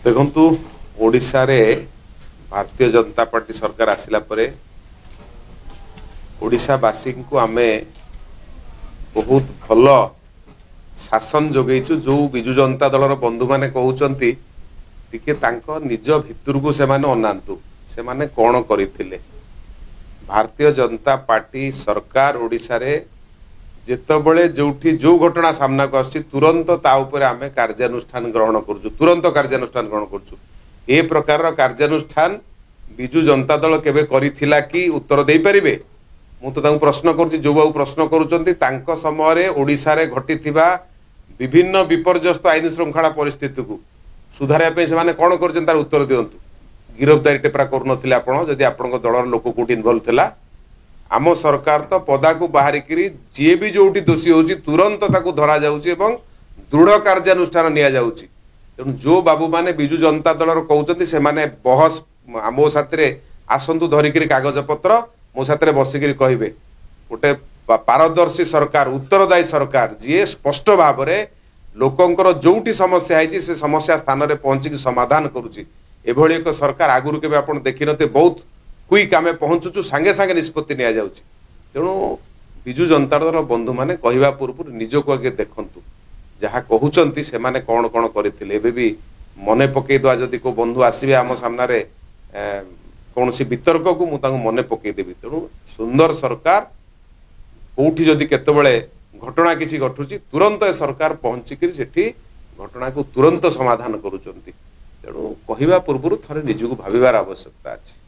देखु ओडिशा रे भारतीय जनता पार्टी सरकार आसिला परे ओडिशावासी को आमे बहुत भल शासन जोगेचु। जो विजु जनता दलर बंधु माने कहउचंती टिके तांको निज भितर को से माने अनांतु से माने कौन करथिले। भारतीय जनता पार्टी सरकार ओडिशा रे जेतबळे जोठी जो घटना सामना को आछि तुरंत ता ऊपर आमे कार्यानुष्ठान ग्रहण करछु, तुरंत कार्यानुष्ठान ग्रहण करछु। ए प्रकार कार्यानुष्ठान विजु जनता दल केबे करिथिला कि उत्तर दे परिबे? मु तो तांको प्रश्न करूछि। जो बाबू प्रश्न करूचंती तांको समय रे ओडिशा रे घटिथिबा विभिन्न विपर्यस्त आईन श्रृंखला परिस्थिति को सुधारिया पे से माने कोन करचन तार उत्तर दियंतु। गिरफ्तारी टेपरा करनथिले आपण जदि आपणको दलर लोक कोठी इन्वॉल्व थिला। आम सरकार तो पदा को बाहरिकी जी भी जोटी दोषी होची तुरंत ताकू धरा जाउची एवं दृढ़ कार्यानुष्ठान निया जाउची। तेणु जो बाबू माने विजु जनता दलर कहउचंती से माने बहस मो साथरे आसंतु धरिकी कागज पत्र मो साथरे बसिकी कहिबे। गोटे पारदर्शी सरकार, उत्तरदायी सरकार जी स्पष्ट भाव में लोकंकर जोटी समस्या है से समस्या स्थान में पहुंचिकी समाधान करुची। एभली एक सरकार आगुरु केबे आपण देखि नते। बहुत क्विक आमे पहुंचुचु, सांगे सांगे निष्पत्ति निया जाउची। तेणु विजु जनता दल बंधु माने कहिबा पूर्व निज को आगे देखंतु। जहाँ कहउचंती से माने कोन कोन करिथिले एबे भी मने पकई दवा। जदि को बंधु आसीबे आम सामने रे कोनसी वितर्क को मु तांको मने पकई देबी। तेणु सुंदर सरकार कोठी जदि केतबळे घटना किसी घटुची तुरंत ए सरकार पहुंचिकी सेठी घटना को तुरंत समाधान करूचंती। तेणु कहिबा पूर्व थरे निजको भाबिबार आवश्यकता अछि।